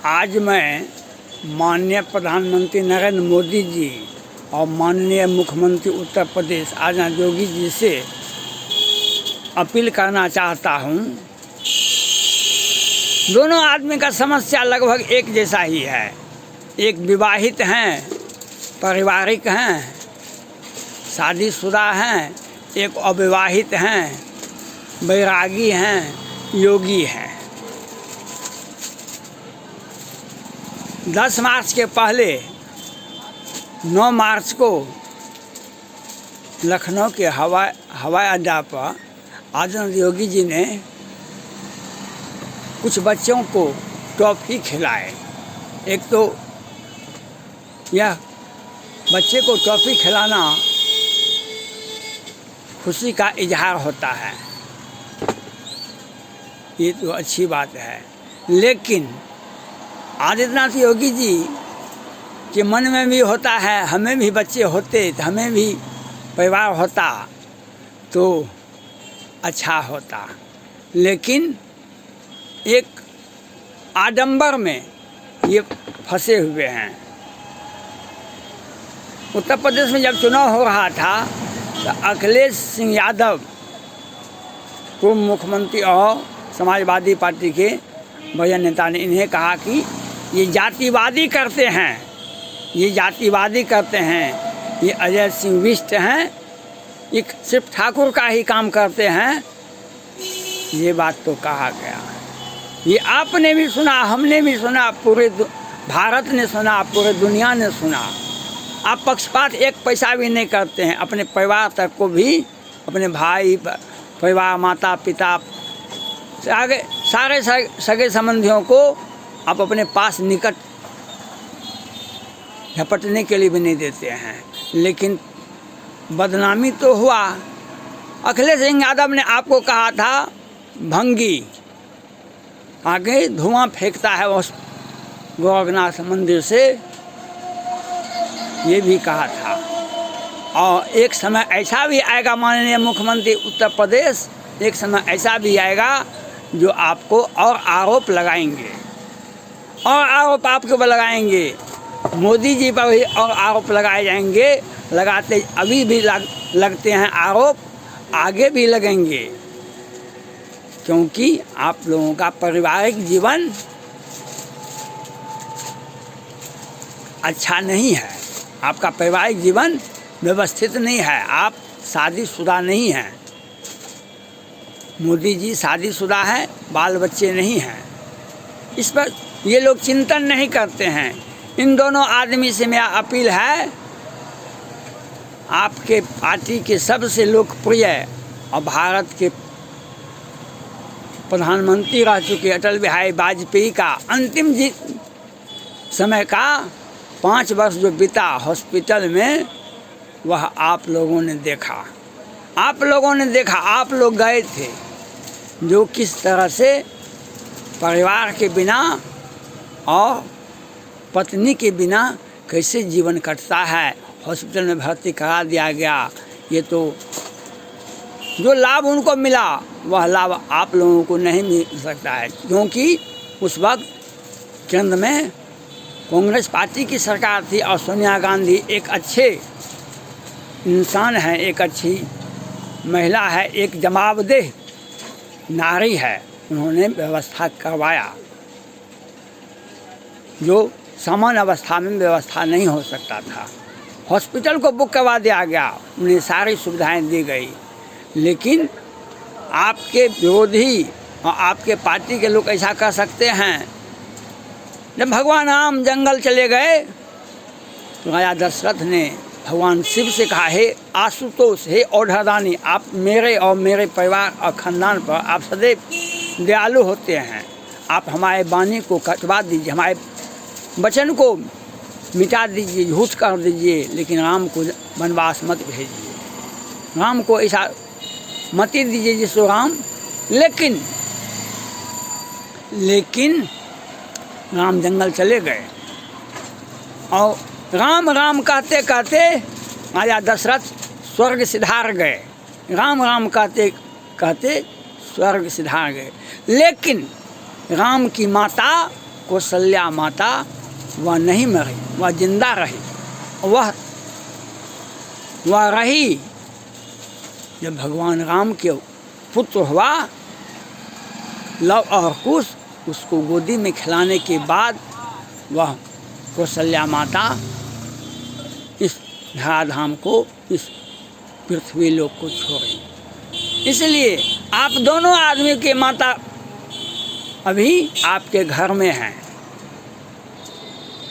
आज मैं माननीय प्रधानमंत्री नरेंद्र मोदी जी और माननीय मुख्यमंत्री उत्तर प्रदेश आदित्य योगी जी से अपील करना चाहता हूँ। दोनों आदमी का समस्या लगभग एक जैसा ही है। एक विवाहित हैं, पारिवारिक हैं, शादीशुदा हैं, एक अविवाहित हैं, बैरागी हैं, योगी हैं। 10 मार्च के पहले 9 मार्च को लखनऊ के हवाई अड्डा पर आदित्य योगी जी ने कुछ बच्चों को टॉफ़ी खिलाए। एक तो यह बच्चे को टॉफ़ी खिलाना खुशी का इजहार होता है, ये तो अच्छी बात है। लेकिन आदित्यनाथ योगी जी के मन में भी होता है, हमें भी बच्चे होते तो हमें भी परिवार होता तो अच्छा होता। लेकिन एक आडंबर में ये फंसे हुए हैं। उत्तर प्रदेश में जब चुनाव हो रहा था तो अखिलेश सिंह यादव पूर्व मुख्यमंत्री और समाजवादी पार्टी के वरिष्ठ नेता ने इन्हें कहा कि ये जातिवादी करते हैं, ये जातिवादी करते हैं, ये अजय सिंह बिष्ट हैं, ये सिर्फ ठाकुर का ही काम करते हैं। ये बात तो कहा गया। ये आपने भी सुना, हमने भी सुना, पूरे भारत ने सुना, पूरे दुनिया ने सुना। आप पक्षपात एक पैसा भी नहीं करते हैं। अपने परिवार तक को भी, अपने भाई परिवार, माता पिता, आगे सारे सगे संबंधियों को आप अपने पास निकट झपटने के लिए भी नहीं देते हैं। लेकिन बदनामी तो हुआ। अखिलेश सिंह यादव ने आपको कहा था भंगी, आगे धुआं फेंकता है उस गोरखनाथ मंदिर से, ये भी कहा था। और एक समय ऐसा भी आएगा माननीय मुख्यमंत्री उत्तर प्रदेश, एक समय ऐसा भी आएगा जो आपको और आरोप लगाएंगे, और आरोप आपके ऊपर लगाएंगे। मोदी जी पर भी और आरोप लगाए जाएंगे, लगाते अभी भी लगते हैं आरोप, आगे भी लगेंगे। क्योंकि आप लोगों का पारिवारिक जीवन अच्छा नहीं है, आपका पारिवारिक जीवन व्यवस्थित नहीं है, आप शादीशुदा नहीं हैं। मोदी जी शादीशुदा हैं, बाल बच्चे नहीं हैं। इस पर ये लोग चिंतन नहीं करते हैं। इन दोनों आदमी से मेरा अपील है, आपके पार्टी के सबसे लोकप्रिय और भारत के प्रधानमंत्री रह चुके अटल बिहारी वाजपेयी का अंतिम समय का 5 वर्ष जो बीता हॉस्पिटल में, वह आप लोगों ने देखा। आप लोगों ने देखा, आप लोग गए थे, जो किस तरह से परिवार के बिना और पत्नी के बिना कैसे जीवन कटता है। हॉस्पिटल में भर्ती करा दिया गया। ये तो जो लाभ उनको मिला वह लाभ आप लोगों को नहीं मिल सकता है, क्योंकि उस वक्त केंद्र में कांग्रेस पार्टी की सरकार थी और सोनिया गांधी एक अच्छे इंसान है, एक अच्छी महिला है, एक जवाबदेह नारी है। उन्होंने व्यवस्था करवाया जो सामान्य अवस्था में व्यवस्था नहीं हो सकता था। हॉस्पिटल को बुक करवा दिया गया, उन्हें सारी सुविधाएं दी गई। लेकिन आपके विरोधी और आपके पार्टी के लोग ऐसा कर सकते हैं। जब भगवान राम जंगल चले गए तो राजा दशरथ ने भगवान शिव से कहा, हे आशुतोष, हे औढ़दानी, आप मेरे और मेरे परिवार और खानदान पर आप सदैव दयालु होते हैं। आप हमारे वाणी को कटवा दीजिए, हमारे वचन को मिटा दीजिए, झूठ कर दीजिए, लेकिन राम को वनवास मत भेजिए, राम को ऐसा मति दीजिए जिसको राम। लेकिन राम जंगल चले गए और राम राम कहते कहते राजा दशरथ स्वर्ग सिधार गए। राम राम कहते कहते स्वर्ग सिधार गए। लेकिन राम की माता कौशल्या माता वह नहीं मरी, वह जिंदा रही। वह रही जब भगवान राम के पुत्र हुआ लव और कुश, उसको गोदी में खिलाने के बाद वह कौशल्या माता इस धराधाम को, इस पृथ्वी लोक को छोड़ी। इसलिए आप दोनों आदमी के माता अभी आपके घर में हैं।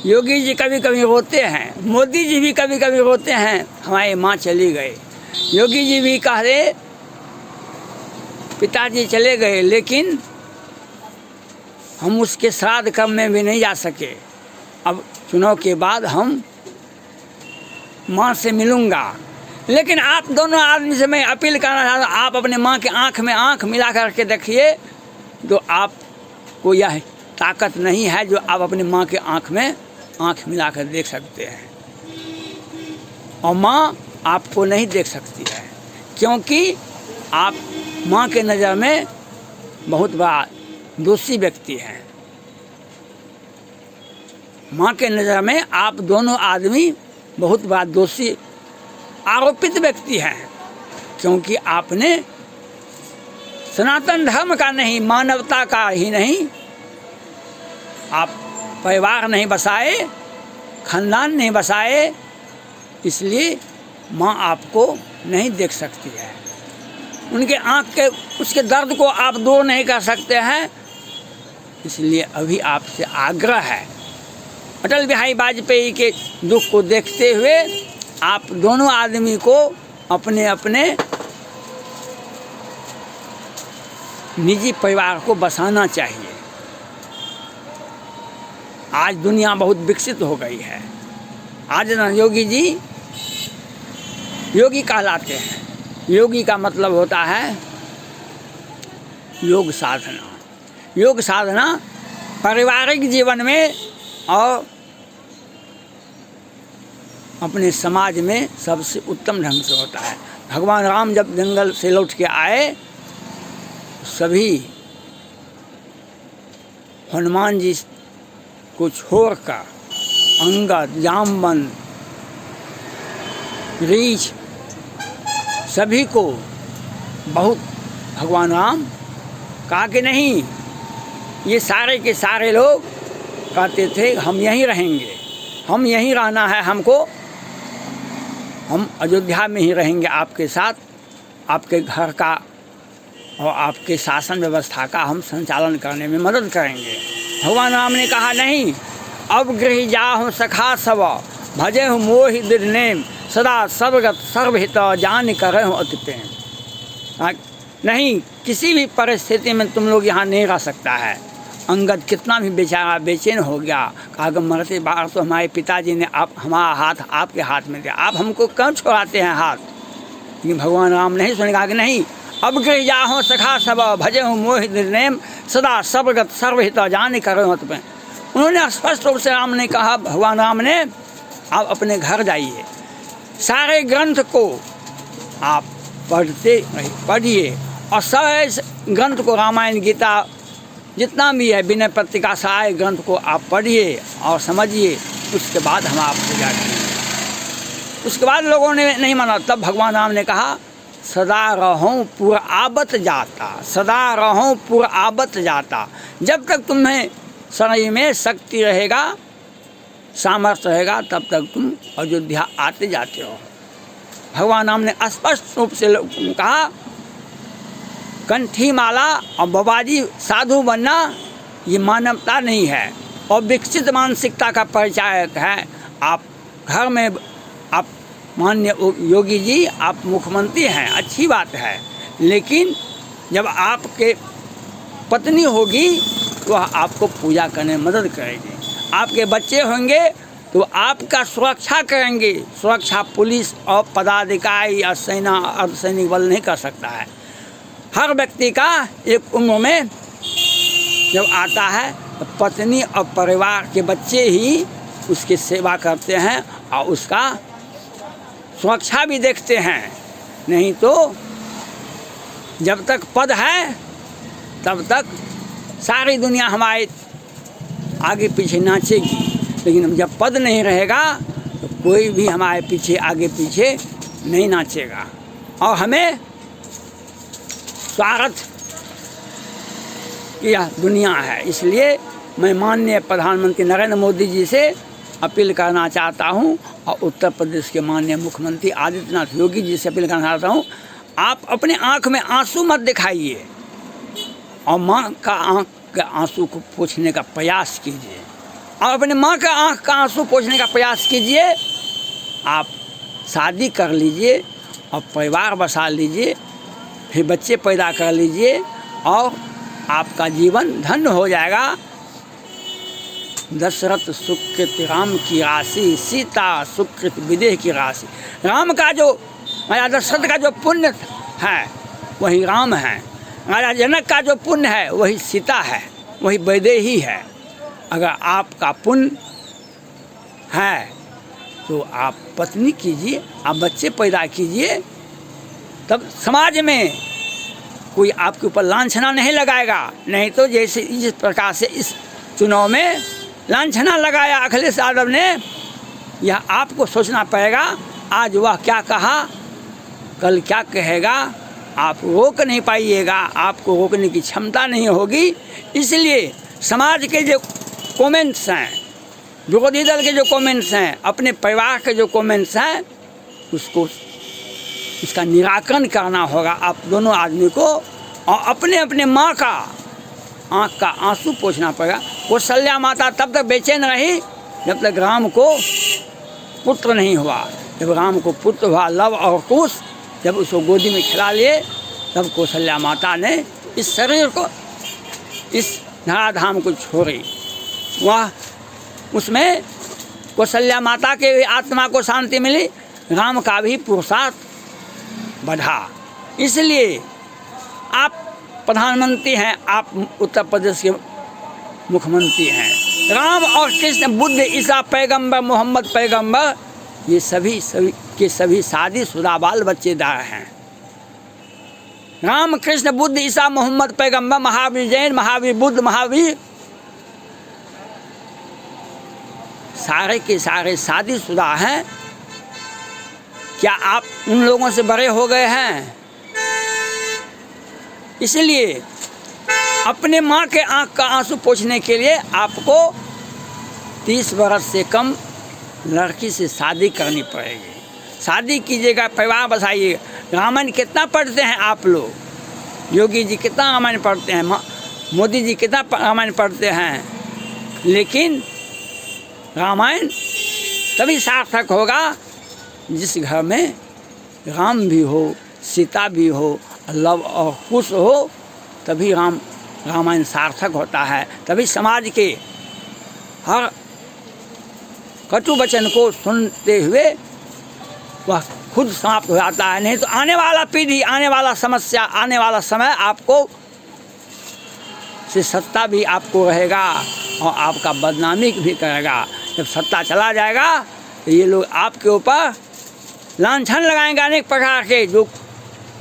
योगी जी कभी कभी रोते हैं, मोदी जी भी कभी कभी रोते हैं, हमारी माँ चली गई। योगी जी भी कह रहे पिताजी चले गए, लेकिन हम उसके श्राद्ध करने भी नहीं जा सके। अब चुनाव के बाद हम माँ से मिलूँगा। लेकिन आप दोनों आदमी से मैं अपील करना चाहता हूँ, आप अपने माँ के आँख में आँख मिला करके देखिए, तो आपको यह ताकत नहीं है जो आप अपनी माँ के आँख में आँख मिला कर देख सकते हैं। और माँ आपको नहीं देख सकती है, क्योंकि आप माँ के नज़र में बहुत बड़ा दोषी व्यक्ति हैं। माँ के नज़र में आप दोनों आदमी बहुत बड़ा दोषी आरोपित व्यक्ति हैं, क्योंकि आपने सनातन धर्म का नहीं, मानवता का ही नहीं, आप परिवार नहीं बसाए, खानदान नहीं बसाए, इसलिए माँ आपको नहीं देख सकती है। उनके आँख के उसके दर्द को आप दूर नहीं कर सकते हैं। इसलिए अभी आपसे आग्रह है, अटल बिहारी वाजपेयी के दुख को देखते हुए आप दोनों आदमी को अपने अपने निजी परिवार को बसाना चाहिए। आज दुनिया बहुत विकसित हो गई है। आज ना योगी जी योगी कहलाते हैं। योगी का मतलब होता है योग साधना। योग साधना पारिवारिक जीवन में और अपने समाज में सबसे उत्तम ढंग से होता है। भगवान राम जब जंगल से लौट के आए, सभी हनुमान जी को छोड़कर अंगद, जामवंत, रीछ, सभी को बहुत भगवान राम कहा कि नहीं, ये सारे के सारे लोग कहते थे हम यहीं रहेंगे, हम यहीं रहना है हमको, हम अयोध्या में ही रहेंगे आपके साथ, आपके घर का और आपके शासन व्यवस्था का हम संचालन करने में मदद करेंगे। भगवान राम ने कहा नहीं, अब गृह जाहु सखा सब, भजे हूँ मोहि दृढ़नेम, सदा सर्वगत सर्वहित जान करे हूँ अति प्रेम। नहीं, किसी भी परिस्थिति में तुम लोग यहाँ नहीं रह सकता है। अंगद कितना भी बेचारा बेचैन हो गया, कहा कि मरते बार तो हमारे पिताजी ने आप हमारा हाथ आपके हाथ में दिया, आप हमको क्यों छोड़ाते हैं हाथ। लेकिन भगवान राम नहीं सुने, कहा कि नहीं, अब गृह जाहो सखा सब, भजे हूँ मोहि निर्नेम, सदा सर्वगत सर्वहित जान करे हूँ अति प्रेम। उन्होंने स्पष्ट रूप से राम ने कहा, भगवान राम ने, आप अपने घर जाइए, सारे ग्रंथ को आप पढ़िए और सारे ग्रंथ को, रामायण गीता जितना भी है, विनय पत्रिका, सारे ग्रंथ को आप पढ़िए और समझिए, उसके बाद हम आपसे जाएंगे। उसके बाद लोगों ने नहीं माना। तब भगवान राम ने कहा, सदा रहूं पूरा आबत जाता, सदा रहूं पूरा आबत जाता। जब तक तुम्हें शरीर में शक्ति रहेगा, सामर्थ्य रहेगा, तब तक तुम अयोध्या आते जाते हो। भगवान राम ने स्पष्ट रूप से कहा, कंठी माला और बाबाजी साधु बनना ये मानवता नहीं है और विकसित मानसिकता का परिचायक है। आप घर में, आप माननीय योगी जी, आप मुख्यमंत्री हैं, अच्छी बात है, लेकिन जब आपके पत्नी होगी तो आपको पूजा करने में मदद करेगी। आपके बच्चे होंगे तो आपका सुरक्षा करेंगे। सुरक्षा पुलिस और पदाधिकारी या सेना अर्धसैनिक बल नहीं कर सकता है। हर व्यक्ति का एक उम्र में जब आता है तो पत्नी और परिवार के बच्चे ही उसकी सेवा करते हैं और उसका सुरक्षा भी देखते हैं। नहीं तो जब तक पद है तब तक सारी दुनिया हमारे आगे पीछे नाचेगी, लेकिन जब पद नहीं रहेगा तो कोई भी हमारे पीछे आगे पीछे नहीं नाचेगा। और हमें स्वार्थ की दुनिया है। इसलिए मैं माननीय प्रधानमंत्री नरेंद्र मोदी जी से अपील करना चाहता हूं, और उत्तर प्रदेश के माननीय मुख्यमंत्री आदित्यनाथ योगी जी से अपील करना चाहता हूं, आप अपने आँख में आंसू मत दिखाइए और माँ का आँख के आंसू को पोंछने का प्रयास कीजिए, और अपने माँ का आँख का आंसू पोंछने का प्रयास कीजिए। आप शादी कर लीजिए और परिवार बसा लीजिए, फिर बच्चे पैदा कर लीजिए और आपका जीवन धन्य हो जाएगा। दशरथ सुकृत राम की राशि, सीता सुकृत विदेह की राशि। राम का जो राजा दशरथ का जो पुण्य है वही राम है, राजा जनक का जो पुण्य है वही सीता है, वही वैदेही है। अगर आपका पुण्य है तो आप पत्नी कीजिए, आप बच्चे पैदा कीजिए, तब समाज में कोई आपके ऊपर लांछना नहीं लगाएगा। नहीं तो जैसे इस प्रकार से इस चुनाव में लांछना लगाया अखिलेश यादव ने, यह आपको सोचना पड़ेगा आज वह क्या कहा, कल क्या कहेगा। आप रोक नहीं पाइएगा, आपको रोकने की क्षमता नहीं होगी। इसलिए समाज के जो कमेंट्स हैं, विरोधी दल के जो कमेंट्स हैं, अपने परिवार के जो कमेंट्स हैं, इसका निराकरण करना होगा आप दोनों आदमी को, और अपने अपने माँ का आँख का आंसू पोंछना पड़ेगा। कौशल्या माता तब तक बेचैन रही जब तक राम को पुत्र नहीं हुआ। जब राम को पुत्र हुआ लव और कुश, जब उसको गोदी में खिला लिए, तब कौशल्या माता ने इस शरीर को, इस धराधाम को छोड़ी। वह उसमें कौशल्या माता के आत्मा को शांति मिली, राम का भी पुरुषार्थ बढ़ा। इसलिए आप प्रधानमंत्री हैं, आप उत्तर प्रदेश के मुख्यमंत्री हैं। राम और कृष्ण, बुद्ध, ईसा पैगंबर, मोहम्मद पैगंबर, ये सभी शादीशुदा बाल बच्चेदार हैं। राम, कृष्ण, बुद्ध, ईसा, मोहम्मद पैगंबर, महावीर जैन, महावीर बुद्ध, महावीर सारे के सारे शादीशुदा हैं। क्या आप उन लोगों से बड़े हो गए हैं? इसलिए अपने माँ के आँख का आंसू पोंछने के लिए आपको 30 वर्ष से कम लड़की से शादी करनी पड़ेगी। शादी कीजिएगा, परिवार बसाइए। रामायण कितना पढ़ते हैं आप लोग? योगी जी कितना रामायण पढ़ते हैं, मोदी जी कितना रामायण पढ़ते हैं, लेकिन रामायण तभी सार्थक होगा जिस घर में राम भी हो, सीता भी हो, लव और कुश हो, तभी रामायण सार्थक होता है। तभी समाज के हर कटु वचन को सुनते हुए वह खुद समाप्त हो जाता है। नहीं तो आने वाला पीढ़ी, आने वाला समस्या, आने वाला समय आपको से सत्ता भी आपको रहेगा और आपका बदनामी भी करेगा। जब सत्ता चला जाएगा तो ये लोग आपके ऊपर लांछन लगाएंगे अनेक प्रकार के, जो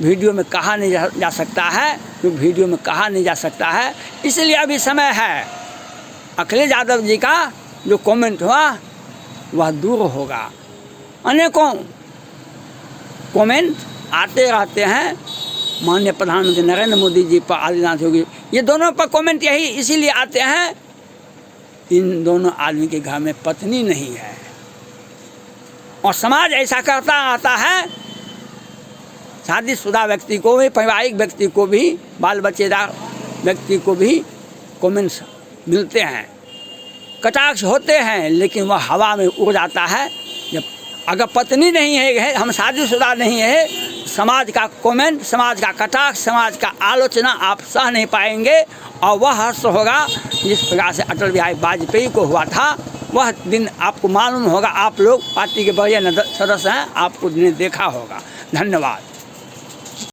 वीडियो में कहा नहीं जा सकता है, जो वीडियो में कहा नहीं जा सकता है। इसलिए अभी समय है, अखिलेश यादव जी का जो कमेंट हुआ वह दूर होगा। अनेकों कमेंट आते रहते हैं माननीय प्रधानमंत्री नरेंद्र मोदी जी पर, आदित्यनाथ योगी, ये दोनों पर कमेंट यही इसीलिए आते हैं, इन दोनों आदमी के घर में पत्नी नहीं है। और समाज ऐसा करता आता है, शादीशुदा व्यक्ति को भी, पारिवारिक व्यक्ति को भी, बाल बच्चेदार व्यक्ति को भी कमेंट्स मिलते हैं, कटाक्ष होते हैं, लेकिन वह हवा में उड़ जाता है। जब अगर पत्नी नहीं है, हम शादीशुदा नहीं है, समाज का कमेंट, समाज का कटाक्ष, समाज का आलोचना आप सह नहीं पाएंगे। और वह हर्ष होगा जिस प्रकार से अटल बिहारी वाजपेयी को हुआ था, वह दिन आपको मालूम होगा। आप लोग पार्टी के बड़े सदस्य हैं, आपको दिन देखा होगा। धन्यवाद।